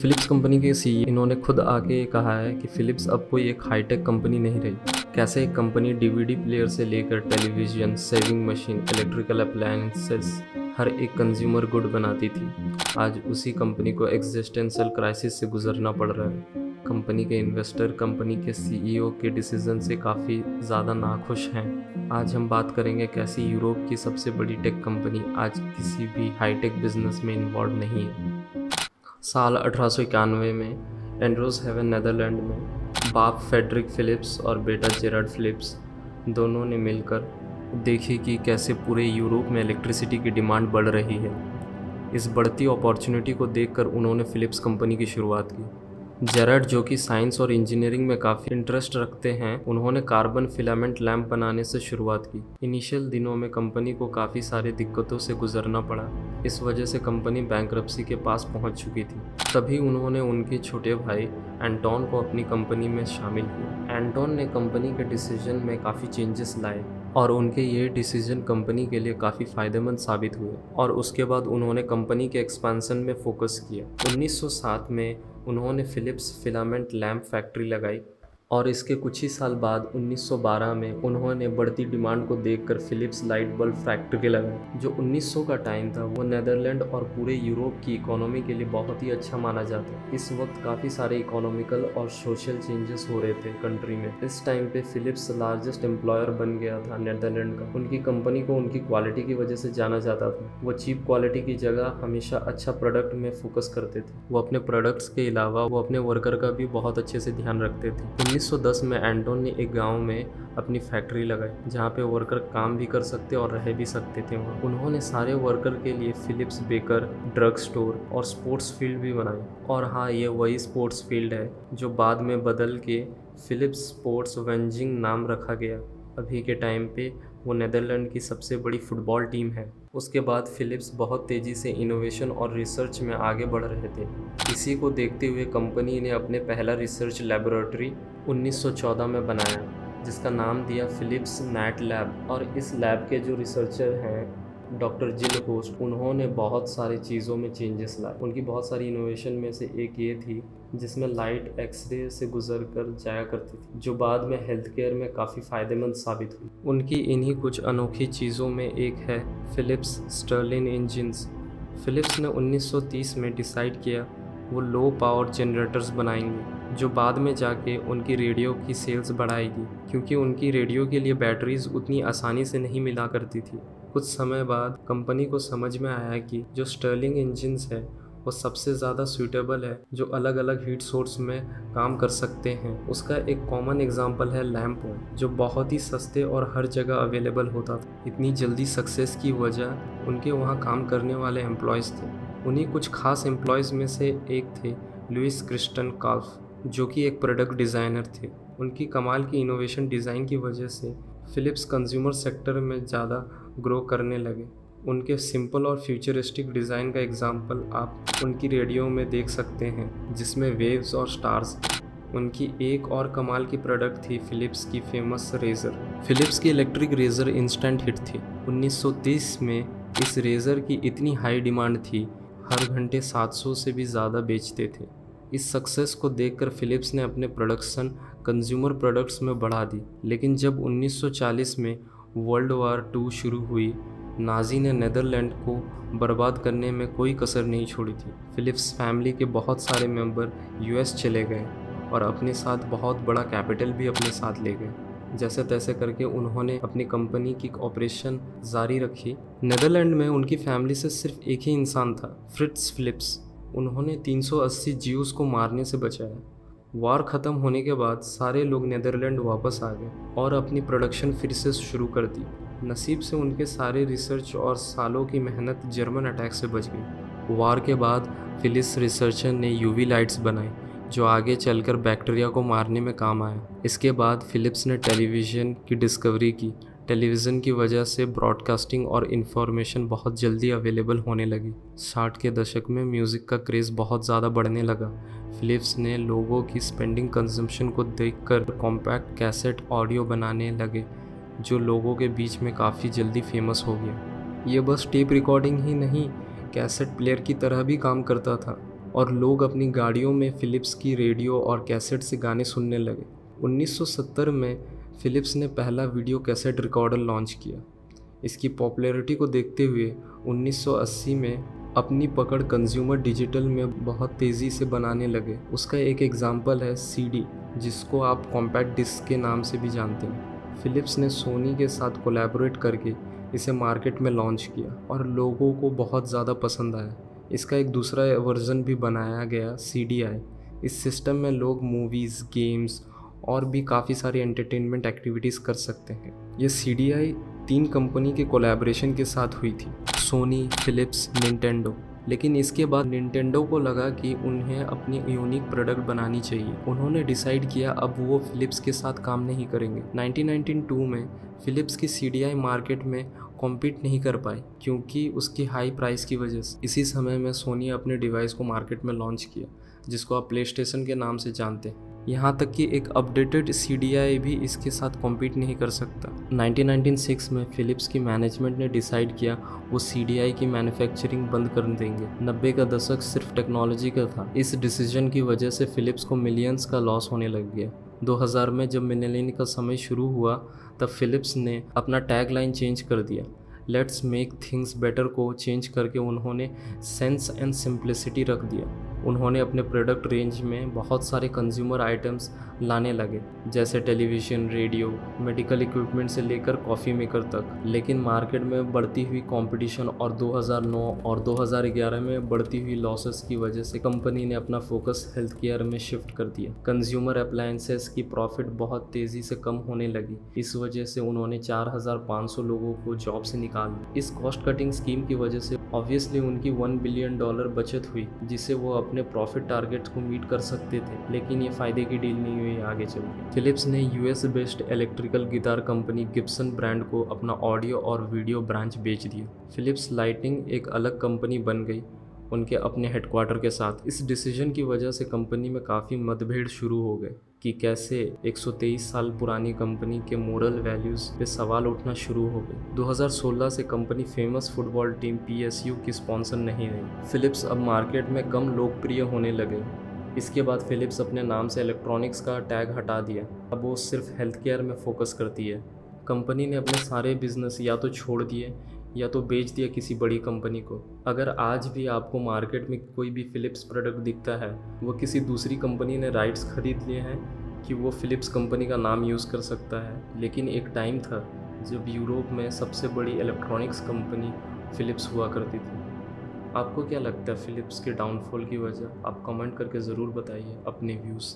Philips company के CEO इन्होंने खुद आके कहा है कि फिलिप्स अब कोई एक हाईटेक कंपनी नहीं रही। कैसे एक कंपनी डीवीडी प्लेयर से लेकर television, sewing machine, electrical appliances हर एक कंज्यूमर गुड बनाती थी, आज उसी कंपनी को एग्जिस्टेंशियल क्राइसिस से गुजरना पड़ रहा है। कंपनी के इन्वेस्टर कंपनी के सीईओ के डिसीजन से काफ़ी ज़्यादा नाखुश हैं। आज हम बात करेंगे कैसी यूरोप की सबसे बड़ी टेक कंपनी आज किसी भी हाईटेक बिजनेस में इन्वॉल्व नहीं है। साल 1891 में एंड्रोस हेवन नेदरलैंड में बाप फ्रेडरिक फिलिप्स और बेटा जेरार्ड फिलिप्स दोनों ने मिलकर देखी कि कैसे पूरे यूरोप में इलेक्ट्रिसिटी की डिमांड बढ़ रही है। इस बढ़ती अपॉर्चुनिटी को देखकर उन्होंने फिलिप्स कंपनी की शुरुआत की। जेरार्ड, जो कि साइंस और इंजीनियरिंग में काफ़ी इंटरेस्ट रखते हैं, उन्होंने कार्बन फिलामेंट लैंप बनाने से शुरुआत की। इनिशियल दिनों में कंपनी को काफ़ी सारी दिक्कतों से गुजरना पड़ा, इस वजह से कंपनी बैंकरप्सी के पास पहुंच चुकी थी। तभी उन्होंने उनके छोटे भाई एंटोन को अपनी कंपनी में शामिल किया। एंटोन ने कंपनी के डिसीजन में काफ़ी चेंजेस लाए और उनके ये डिसीजन कंपनी के लिए काफ़ी फ़ायदेमंद साबित हुए और उसके बाद उन्होंने कंपनी के एक्सपेंशन में फोकस किया। 1907 में उन्होंने फिलिप्स फिलामेंट लैंप फैक्ट्री लगाई और इसके कुछ ही साल बाद 1912 में उन्होंने बढ़ती डिमांड को देखकर फिलिप्स लाइट बल्ब फैक्ट्री लगाई। जो 1900 का टाइम था वो नेदरलैंड और पूरे यूरोप की इकोनॉमी के लिए बहुत ही अच्छा माना जाता। इस वक्त काफ़ी सारे इकोनॉमिकल और सोशल चेंजेस हो रहे थे कंट्री में। इस टाइम पे फिलिप्स लार्जेस्ट एम्प्लॉयर बन गया था नेदरलैंड का। उनकी कंपनी को उनकी क्वालिटी की वजह से जाना जाता था। वो चीप क्वालिटी की जगह हमेशा अच्छा प्रोडक्ट में फोकस करते थे। वो अपने प्रोडक्ट्स के अलावा वो अपने वर्कर का भी बहुत अच्छे से ध्यान रखते थे। 1910 में एंटोन ने एक गांव में अपनी फैक्ट्री लगाई जहां पे वर्कर काम भी कर सकते और रह भी सकते थे वहाँ। उन्होंने सारे वर्कर के लिए फिलिप्स बेकर, ड्रग स्टोर और स्पोर्ट्स फील्ड भी बनाई। और हाँ, ये वही स्पोर्ट्स फील्ड है जो बाद में बदल के फिलिप्स स्पोर्ट्स वेंजिंग नाम रखा गया। अभी के टाइम पे वो नेदरलैंड की सबसे बड़ी फुटबॉल टीम है। उसके बाद फिलिप्स बहुत तेज़ी से इनोवेशन और रिसर्च में आगे बढ़ रहे थे। इसी को देखते हुए कंपनी ने अपने पहला रिसर्च लेबोरेटरी 1914 में बनाया, जिसका नाम दिया फिलिप्स नैट लैब। और इस लैब के जो रिसर्चर हैं डॉक्टर जिल होस्ट, उन्होंने बहुत सारी चीज़ों में चेंजेस लाए। उनकी बहुत सारी इनोवेशन में से एक ये थी जिसमें लाइट एक्सरे से गुजर कर जाया करती थी, जो बाद में हेल्थ केयर में काफ़ी फ़ायदेमंद साबित हुई। उनकी इन्हीं कुछ अनोखी चीज़ों में एक है फिलिप्स स्टर्लिन इंजिन्स। फिलिप्स ने 1930 में डिसाइड किया वो लो पावर जनरेटर्स बनाएंगे, जो बाद में जाके उनकी रेडियो की सेल्स बढ़ाएगी, क्योंकि उनकी रेडियो के लिए बैटरीज उतनी आसानी से नहीं मिला करती थी। कुछ समय बाद कंपनी को समझ में आया कि जो स्टर्लिंग इंजिन्स है वो सबसे ज़्यादा सूटेबल है, जो अलग अलग हीट सोर्स में काम कर सकते हैं। उसका एक कॉमन एग्जांपल है लैंप, जो बहुत ही सस्ते और हर जगह अवेलेबल होता था। इतनी जल्दी सक्सेस की वजह उनके वहाँ काम करने वाले एम्प्लॉयज़ थे। उन्हीं कुछ खास एम्प्लॉयज़ में से एक थे लुइस क्रिस्टन काल्फ, जो कि एक प्रोडक्ट डिज़ाइनर थे। उनकी कमाल की इनोवेशन डिज़ाइन की वजह से फिलिप्स कंज्यूमर सेक्टर में ज़्यादा ग्रो करने लगे। उनके सिंपल और फ्यूचरिस्टिक डिज़ाइन का एग्जाम्पल आप उनकी रेडियो में देख सकते हैं, जिसमें वेव्स और स्टार्स। उनकी एक और कमाल की प्रोडक्ट थी फिलिप्स की फेमस रेज़र। फिलिप्स की इलेक्ट्रिक रेज़र इंस्टेंट हिट थी। 1930 में इस रेज़र की इतनी हाई डिमांड थी, हर घंटे 700 से भी ज़्यादा बेचते थे। इस सक्सेस को देखकर फिलिप्स ने अपने प्रोडक्शन कंज्यूमर प्रोडक्ट्स में बढ़ा दी। लेकिन जब 1940 में वर्ल्ड वार 2 शुरू हुई, नाज़ी ने नेदरलैंड को बर्बाद करने में कोई कसर नहीं छोड़ी थी। फिलिप्स फैमिली के बहुत सारे मेंबर यूएस चले गए और अपने साथ बहुत बड़ा कैपिटल भी अपने साथ ले गए। जैसे तैसे करके उन्होंने अपनी कंपनी की ऑपरेशन जारी रखी। नेदरलैंड में उनकी फैमिली से सिर्फ एक ही इंसान था, फ्रिट्ज फिलिप्स। उन्होंने 380 ज्यूज़ को मारने से बचाया। वार ख़त्म होने के बाद सारे लोग नेदरलैंड वापस आ गए और अपनी प्रोडक्शन फिर से शुरू कर दी। नसीब से उनके सारे रिसर्च और सालों की मेहनत जर्मन अटैक से बच गई। वार के बाद फिलिप्स रिसर्चर ने यूवी लाइट्स बनाई, जो आगे चलकर बैक्टीरिया को मारने में काम आया। इसके बाद फिलिप्स ने टेलीविज़न की डिस्कवरी की। टेलीविज़न की वजह से ब्रॉडकास्टिंग और इन्फॉर्मेशन बहुत जल्दी अवेलेबल होने लगी। 60 के दशक में म्यूज़िक का क्रेज़ बहुत ज़्यादा बढ़ने लगा। फिलिप्स ने लोगों की स्पेंडिंग कंजम्पशन को देखकर कॉम्पैक्ट कैसेट ऑडियो बनाने लगे, जो लोगों के बीच में काफ़ी जल्दी फेमस हो गया। ये बस टेप रिकॉर्डिंग ही नहीं, कैसेट प्लेयर की तरह भी काम करता था। और लोग अपनी गाड़ियों में फ़िलिप्स की रेडियो और कैसेट से गाने सुनने लगे। 1970 में फ़िलिप्स ने पहला वीडियो कैसेट रिकॉर्डर लॉन्च किया। इसकी पॉपुलैरिटी को देखते हुए 1980 में अपनी पकड़ कंज्यूमर डिजिटल में बहुत तेज़ी से बनाने लगे। उसका एक एग्जाम्पल है सीडी, जिसको आप कॉम्पैक्ट डिस्क के नाम से भी जानते हैं। फ़िलिप्स ने सोनी के साथ कोलैबोरेट करके इसे मार्केट में लॉन्च किया और लोगों को बहुत ज़्यादा पसंद आया। इसका एक दूसरा वर्जन भी बनाया गया, CDI। इस सिस्टम में लोग मूवीज़, गेम्स और भी काफ़ी सारी एंटरटेनमेंट एक्टिविटीज़ कर सकते हैं। ये CDI 3 कंपनी के कोलैबोरेशन के साथ हुई थी, सोनी, फ़िलिप्स, निंटेंडो। लेकिन इसके बाद निंटेंडो को लगा कि उन्हें अपनी यूनिक प्रोडक्ट बनानी चाहिए। उन्होंने डिसाइड किया अब वो फ़िलिप्स के साथ काम नहीं करेंगे। 1992 में फ़िलिप्स की CDI मार्केट में कॉम्पीट नहीं कर पाई क्योंकि उसकी हाई प्राइस की वजह से। इसी समय में सोनी अपने डिवाइस को मार्केट में लॉन्च किया, जिसको आप प्लेस्टेशन के नाम से जानते हैं। यहाँ तक कि एक अपडेटेड CDI भी इसके साथ कॉम्पीट नहीं कर सकता। 1996 में फ़िलिप्स की मैनेजमेंट ने डिसाइड किया वो CDI की मैन्युफैक्चरिंग बंद कर देंगे। 90 का दशक सिर्फ टेक्नोलॉजी का था। इस डिसीजन की वजह से फ़िलिप्स को मिलियंस का लॉस होने लग गया। 2000 में जब मिलेनियम का समय शुरू हुआ तब फ़िलिप्स ने अपना टैगलाइन चेंज कर दिया। लेट्स मेक थिंग्स बेटर को चेंज करके उन्होंने सेंस एंड सिंप्लिसिटी रख दिया। उन्होंने अपने प्रोडक्ट रेंज में बहुत सारे कंज्यूमर आइटम्स लाने लगे, जैसे टेलीविज़न, रेडियो, मेडिकल इक्विपमेंट से लेकर कॉफ़ी मेकर तक। लेकिन मार्केट में बढ़ती हुई कंपटीशन और 2009 और 2011 में बढ़ती हुई लॉसेस की वजह से कंपनी ने अपना फोकस हेल्थ केयर में शिफ्ट कर दिया। कंज्यूमर अप्लायंसेस की प्रॉफिट बहुत तेज़ी से कम होने लगी। इस वजह से उन्होंने 4500 लोगों को जॉब से निकाल दिया। इस कॉस्ट कटिंग स्कीम की वजह से ऑब्वियसली उनकी $1 बिलियन बचत हुई, जिससे वो अपने प्रॉफिट टारगेट्स को मीट कर सकते थे। लेकिन ये फ़ायदे की डील नहीं हुई आगे चल के। फ़िलिप्स ने US based electrical guitar company Gibson brand को अपना ऑडियो और वीडियो ब्रांच बेच दिया। फ़िलिप्स लाइटिंग एक अलग कंपनी बन गई उनके अपने हेडक्वार्टर के साथ। इस डिसीजन की वजह से कंपनी में काफ़ी मतभेद शुरू हो गए कि कैसे 123 साल पुरानी कंपनी के मोरल वैल्यूज़ पे सवाल उठना शुरू हो गए। 2016 से company famous football team PSU की स्पॉन्सर नहीं रही। फ़िलिप्स अब मार्केट में कम लोकप्रिय होने लगे। इसके बाद फ़िलिप्स अपने नाम से इलेक्ट्रॉनिक्स का टैग हटा दिया। अब वो सिर्फ हेल्थ केयर में फोकस करती है। कंपनी ने अपने सारे बिजनेस या तो छोड़ दिए या तो बेच दिया किसी बड़ी कंपनी को। अगर आज भी आपको मार्केट में कोई भी फ़िलिप्स प्रोडक्ट दिखता है, वो किसी दूसरी कंपनी ने राइट्स खरीद लिए हैं कि वो फ़िलिप्स कंपनी का नाम यूज़ कर सकता है। लेकिन एक टाइम था जब यूरोप में सबसे बड़ी इलेक्ट्रॉनिक्स कंपनी फ़िलिप्स हुआ करती थी। आपको क्या लगता है फ़िलिप्स के डाउनफॉल की वजह? आप कमेंट करके ज़रूर बताइए अपने व्यूज़।